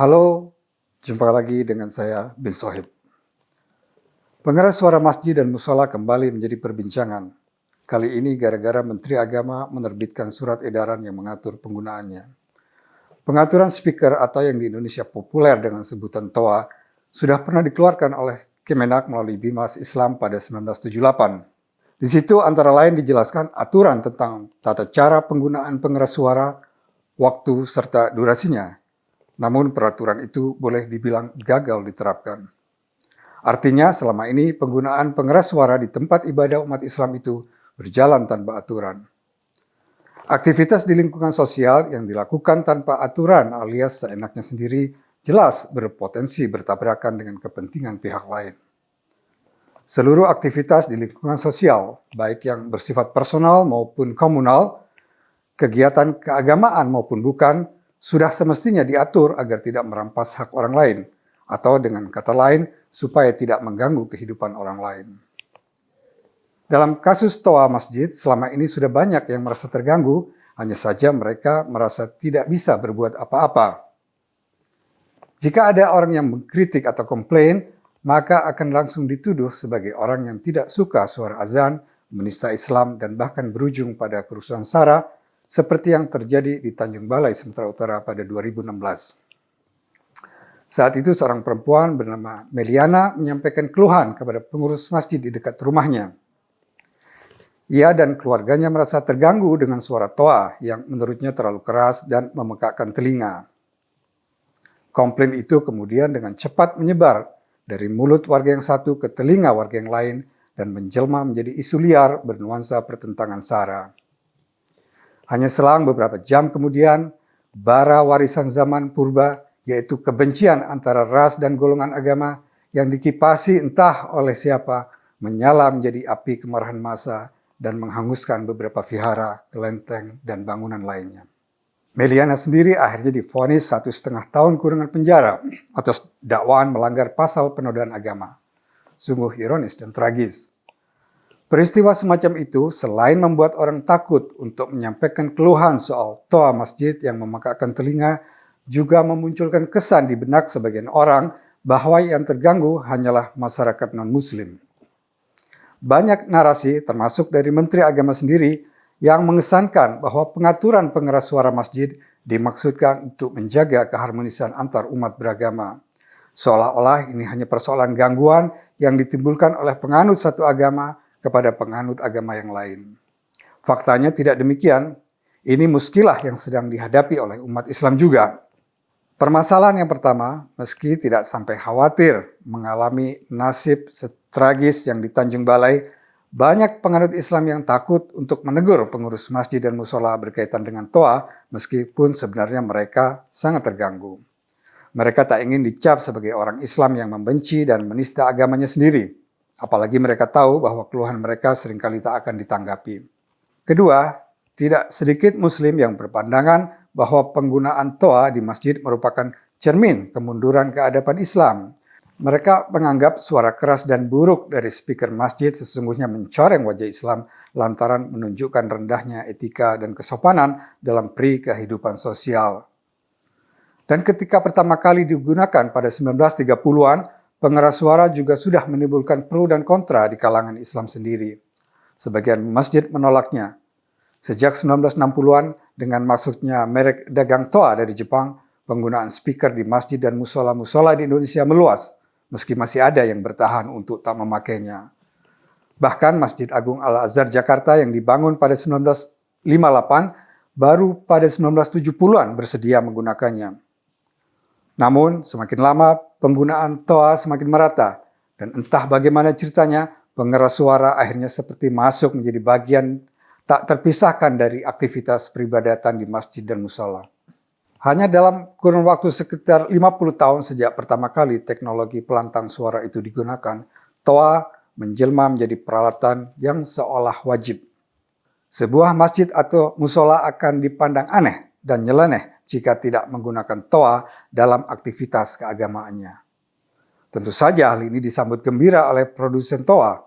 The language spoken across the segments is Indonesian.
Halo, jumpa lagi dengan saya Bin Sohib. Pengeras suara masjid dan musola kembali menjadi perbincangan. Kali ini gara-gara Menteri Agama menerbitkan surat edaran yang mengatur penggunaannya. Pengaturan speaker atau yang di Indonesia populer dengan sebutan TOA sudah pernah dikeluarkan oleh Kemenak melalui Bimas Islam pada 1978. Di situ antara lain dijelaskan aturan tentang tata cara penggunaan pengeras suara, waktu, serta durasinya. Namun peraturan itu boleh dibilang gagal diterapkan. Artinya selama ini penggunaan pengeras suara di tempat ibadah umat Islam itu berjalan tanpa aturan. Aktivitas di lingkungan sosial yang dilakukan tanpa aturan alias seenaknya sendiri jelas berpotensi bertabrakan dengan kepentingan pihak lain. Seluruh aktivitas di lingkungan sosial, baik yang bersifat personal maupun komunal, kegiatan keagamaan maupun bukan, sudah semestinya diatur agar tidak merampas hak orang lain, atau dengan kata lain, supaya tidak mengganggu kehidupan orang lain. Dalam kasus toa masjid, selama ini sudah banyak yang merasa terganggu, hanya saja mereka merasa tidak bisa berbuat apa-apa. Jika ada orang yang mengkritik atau komplain, maka akan langsung dituduh sebagai orang yang tidak suka suara azan, menista Islam, dan bahkan berujung pada kerusuhan SARA, seperti yang terjadi di Tanjung Balai, Sumatera Utara pada 2016. Saat itu seorang perempuan bernama Meliana menyampaikan keluhan kepada pengurus masjid di dekat rumahnya. Ia dan keluarganya merasa terganggu dengan suara toa yang menurutnya terlalu keras dan memekakkan telinga. Komplain itu kemudian dengan cepat menyebar dari mulut warga yang satu ke telinga warga yang lain dan menjelma menjadi isu liar bernuansa pertentangan SARA. Hanya selang beberapa jam kemudian, bara warisan zaman purba, yaitu kebencian antara ras dan golongan agama yang dikipasi entah oleh siapa, menyala menjadi api kemarahan massa dan menghanguskan beberapa vihara, kelenteng, dan bangunan lainnya. Meliana sendiri akhirnya divonis 1,5 tahun kurungan penjara atas dakwaan melanggar pasal penodaan agama. Sungguh ironis dan tragis. Peristiwa semacam itu selain membuat orang takut untuk menyampaikan keluhan soal toa masjid yang memekakkan telinga, juga memunculkan kesan di benak sebagian orang bahwa yang terganggu hanyalah masyarakat non-muslim. Banyak narasi termasuk dari Menteri Agama sendiri yang mengesankan bahwa pengaturan pengeras suara masjid dimaksudkan untuk menjaga keharmonisan antar umat beragama. Seolah-olah ini hanya persoalan gangguan yang ditimbulkan oleh penganut satu agama kepada penganut agama yang lain. Faktanya tidak demikian. Ini muskilah yang sedang dihadapi oleh umat Islam juga. Permasalahan yang pertama, meski tidak sampai khawatir mengalami nasib tragis yang di Tanjung Balai, banyak penganut Islam yang takut untuk menegur pengurus masjid dan musola berkaitan dengan toa, meskipun sebenarnya mereka sangat terganggu. Mereka tak ingin dicap sebagai orang Islam yang membenci dan menista agamanya sendiri. Apalagi mereka tahu bahwa keluhan mereka seringkali tak akan ditanggapi. Kedua, tidak sedikit muslim yang berpandangan bahwa penggunaan toa di masjid merupakan cermin kemunduran keadaban Islam. Mereka menganggap suara keras dan buruk dari speaker masjid sesungguhnya mencoreng wajah Islam lantaran menunjukkan rendahnya etika dan kesopanan dalam kehidupan sosial. Dan ketika pertama kali digunakan pada 1930-an, pengeras suara juga sudah menimbulkan pro dan kontra di kalangan Islam sendiri. Sebagian masjid menolaknya. Sejak 1960-an, dengan masuknya merek dagang toa dari Jepang, penggunaan speaker di masjid dan musola-musola di Indonesia meluas, meski masih ada yang bertahan untuk tak memakainya. Bahkan Masjid Agung Al-Azhar Jakarta yang dibangun pada 1958, baru pada 1970-an bersedia menggunakannya. Namun, semakin lama penggunaan toa semakin merata, dan entah bagaimana ceritanya, pengeras suara akhirnya seperti masuk menjadi bagian tak terpisahkan dari aktivitas peribadatan di masjid dan musola. Hanya dalam kurun waktu sekitar 50 tahun sejak pertama kali teknologi pelantang suara itu digunakan, toa menjelma menjadi peralatan yang seolah wajib. Sebuah masjid atau musola akan dipandang aneh dan nyeleneh jika tidak menggunakan toa dalam aktivitas keagamaannya. Tentu saja hal ini disambut gembira oleh produsen toa.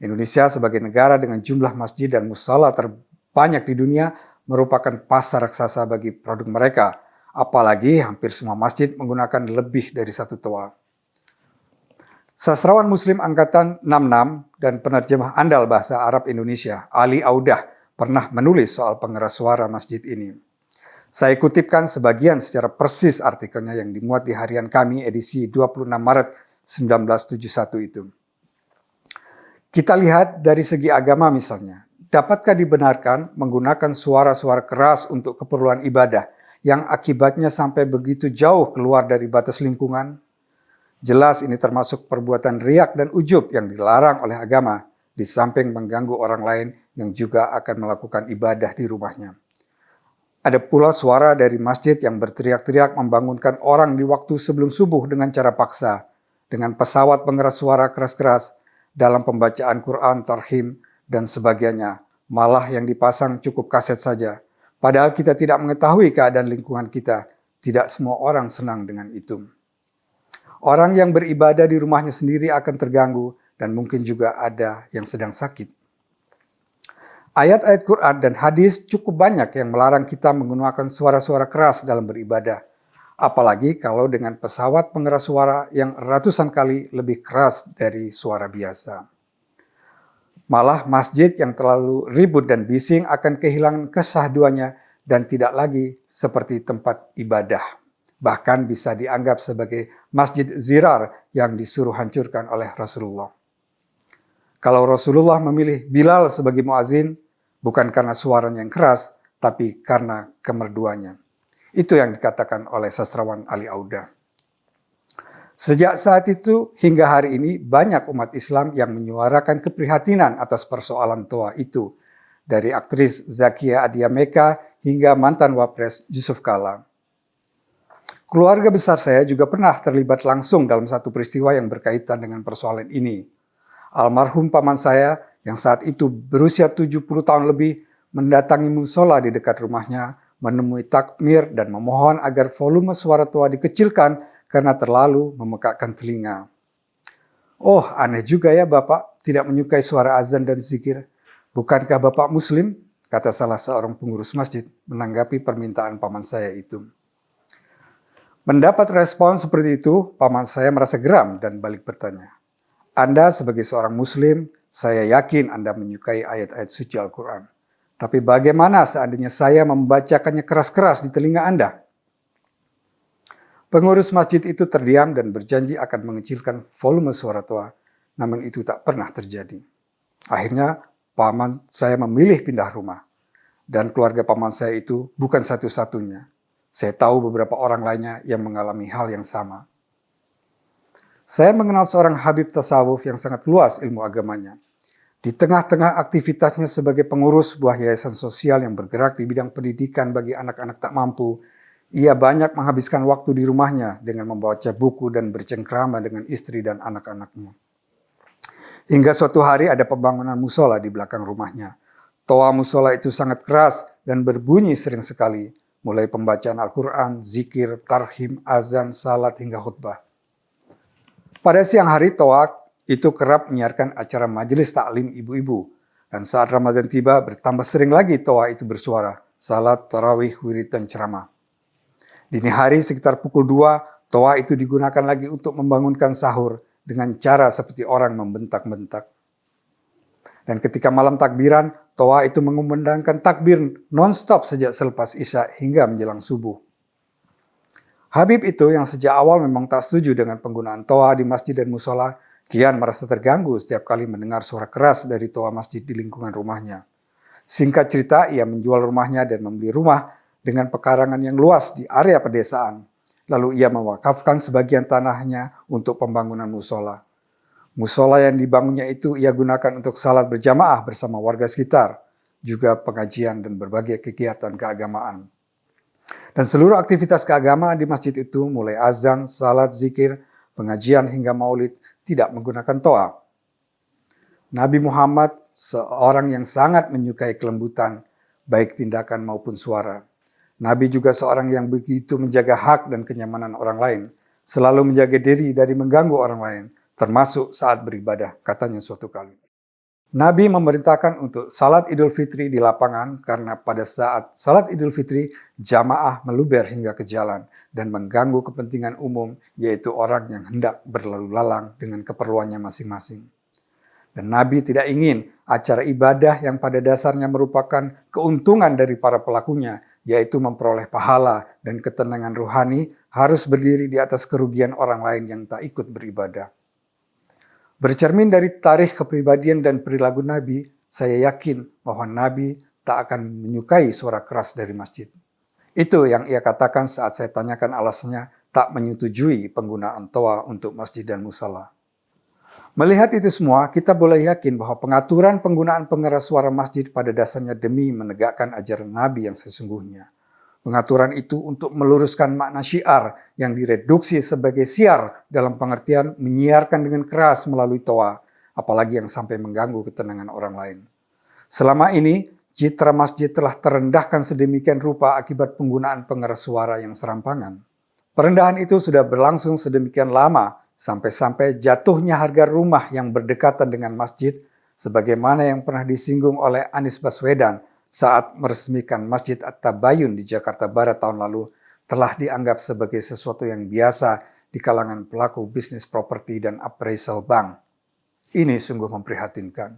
Indonesia sebagai negara dengan jumlah masjid dan musola terbanyak di dunia merupakan pasar raksasa bagi produk mereka. Apalagi hampir semua masjid menggunakan lebih dari satu toa. Sastrawan Muslim Angkatan 66 dan penerjemah andal bahasa Arab Indonesia, Ali Audah, pernah menulis soal pengeras suara masjid ini. Saya kutipkan sebagian secara persis artikelnya yang dimuat di harian kami edisi 26 Maret 1971 itu. Kita lihat dari segi agama misalnya, dapatkah dibenarkan menggunakan suara-suara keras untuk keperluan ibadah yang akibatnya sampai begitu jauh keluar dari batas lingkungan? Jelas ini termasuk perbuatan riak dan ujub yang dilarang oleh agama, di samping mengganggu orang lain yang juga akan melakukan ibadah di rumahnya. Ada pula suara dari masjid yang berteriak-teriak membangunkan orang di waktu sebelum subuh dengan cara paksa, dengan pesawat pengeras suara keras-keras dalam pembacaan Quran, tarhim, dan sebagainya. Malah yang dipasang cukup kaset saja. Padahal kita tidak mengetahui keadaan lingkungan kita. Tidak semua orang senang dengan itu. Orang yang beribadah di rumahnya sendiri akan terganggu dan mungkin juga ada yang sedang sakit. Ayat-ayat Quran dan hadis cukup banyak yang melarang kita menggunakan suara-suara keras dalam beribadah. Apalagi kalau dengan pesawat pengeras suara yang ratusan kali lebih keras dari suara biasa. Malah masjid yang terlalu ribut dan bising akan kehilangan kesahduannya dan tidak lagi seperti tempat ibadah. Bahkan bisa dianggap sebagai masjid zirar yang disuruh hancurkan oleh Rasulullah. Kalau Rasulullah memilih Bilal sebagai muazin, bukan karena suaranya yang keras, tapi karena kemerduannya. Itu yang dikatakan oleh sastrawan Ali Audah. Sejak saat itu hingga hari ini banyak umat Islam yang menyuarakan keprihatinan atas persoalan toa itu. Dari aktris Zakia Adiameka hingga mantan Wapres Yusuf Kala. Keluarga besar saya juga pernah terlibat langsung dalam satu peristiwa yang berkaitan dengan persoalan ini. Almarhum paman saya yang saat itu berusia 70 tahun lebih mendatangi musola di dekat rumahnya, menemui takmir dan memohon agar volume suara toa dikecilkan karena terlalu memekakkan telinga. Oh, aneh juga ya Bapak tidak menyukai suara azan dan zikir. Bukankah Bapak Muslim? Kata salah seorang pengurus masjid menanggapi permintaan paman saya itu. Mendapat respon seperti itu, paman saya merasa geram dan balik bertanya. Anda sebagai seorang Muslim, saya yakin Anda menyukai ayat-ayat suci Al-Quran. Tapi bagaimana seandainya saya membacakannya keras-keras di telinga Anda? Pengurus masjid itu terdiam dan berjanji akan mengecilkan volume suara toa, namun itu tak pernah terjadi. Akhirnya, paman saya memilih pindah rumah. Dan keluarga paman saya itu bukan satu-satunya. Saya tahu beberapa orang lainnya yang mengalami hal yang sama. Saya mengenal seorang habib tasawuf yang sangat luas ilmu agamanya. Di tengah-tengah aktivitasnya sebagai pengurus sebuah yayasan sosial yang bergerak di bidang pendidikan bagi anak-anak tak mampu, ia banyak menghabiskan waktu di rumahnya dengan membaca buku dan bercengkrama dengan istri dan anak-anaknya. Hingga suatu hari ada pembangunan musola di belakang rumahnya. Toa musola itu sangat keras dan berbunyi sering sekali. Mulai pembacaan Al-Quran, zikir, tarhim, azan, salat, hingga khutbah. Pada siang hari, toa itu kerap menyiarkan acara majelis taklim ibu-ibu. Dan saat Ramadan tiba, bertambah sering lagi toa itu bersuara. Salat, tarawih, wirid, dan ceramah. Dini hari sekitar pukul 2, toa itu digunakan lagi untuk membangunkan sahur dengan cara seperti orang membentak-bentak. Dan ketika malam takbiran, toa itu mengumandangkan takbir non-stop sejak selepas Isya hingga menjelang subuh. Habib itu yang sejak awal memang tak setuju dengan penggunaan toa di masjid dan musola, kian merasa terganggu setiap kali mendengar suara keras dari toa masjid di lingkungan rumahnya. Singkat cerita, ia menjual rumahnya dan membeli rumah dengan pekarangan yang luas di area pedesaan. Lalu ia mewakafkan sebagian tanahnya untuk pembangunan musola. Musola yang dibangunnya itu ia gunakan untuk salat berjamaah bersama warga sekitar, juga pengajian dan berbagai kegiatan keagamaan. Dan seluruh aktivitas keagamaan di masjid itu, mulai azan, salat, zikir, pengajian hingga maulid, tidak menggunakan toa. Nabi Muhammad seorang yang sangat menyukai kelembutan, baik tindakan maupun suara. Nabi juga seorang yang begitu menjaga hak dan kenyamanan orang lain, selalu menjaga diri dari mengganggu orang lain, termasuk saat beribadah, katanya suatu kali. Nabi memerintahkan untuk salat Idul Fitri di lapangan karena pada saat salat Idul Fitri, jamaah meluber hingga ke jalan dan mengganggu kepentingan umum, yaitu orang yang hendak berlalu lalang dengan keperluannya masing-masing. Dan Nabi tidak ingin acara ibadah yang pada dasarnya merupakan keuntungan dari para pelakunya, yaitu memperoleh pahala dan ketenangan rohani, harus berdiri di atas kerugian orang lain yang tak ikut beribadah. Bercermin dari tarikh kepribadian dan perilaku Nabi, saya yakin bahwa Nabi tak akan menyukai suara keras dari masjid. Itu yang ia katakan saat saya tanyakan alasannya tak menyetujui penggunaan toa untuk masjid dan musala. Melihat itu semua, kita boleh yakin bahwa pengaturan penggunaan pengeras suara masjid pada dasarnya demi menegakkan ajaran Nabi yang sesungguhnya. Pengaturan itu untuk meluruskan makna syiar yang direduksi sebagai siar dalam pengertian menyiarkan dengan keras melalui toa, apalagi yang sampai mengganggu ketenangan orang lain. Selama ini, citra masjid telah terendahkan sedemikian rupa akibat penggunaan pengeras suara yang serampangan. Perendahan itu sudah berlangsung sedemikian lama, sampai-sampai jatuhnya harga rumah yang berdekatan dengan masjid, sebagaimana yang pernah disinggung oleh Anies Baswedan saat meresmikan Masjid At-Tabayun di Jakarta Barat tahun lalu, telah dianggap sebagai sesuatu yang biasa di kalangan pelaku bisnis properti dan appraisal bank. Ini sungguh memprihatinkan.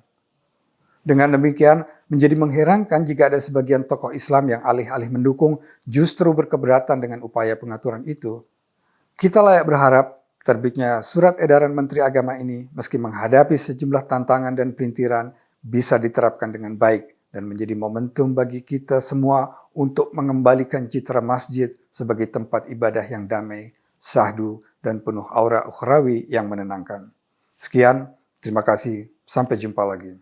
Dengan demikian, menjadi mengherankan jika ada sebagian tokoh Islam yang alih-alih mendukung justru berkeberatan dengan upaya pengaturan itu. Kita layak berharap terbitnya surat edaran Menteri Agama ini, meski menghadapi sejumlah tantangan dan perintiran, bisa diterapkan dengan baik dan menjadi momentum bagi kita semua untuk mengembalikan citra masjid sebagai tempat ibadah yang damai, syahdu, dan penuh aura ukhrawi yang menenangkan. Sekian, terima kasih, sampai jumpa lagi.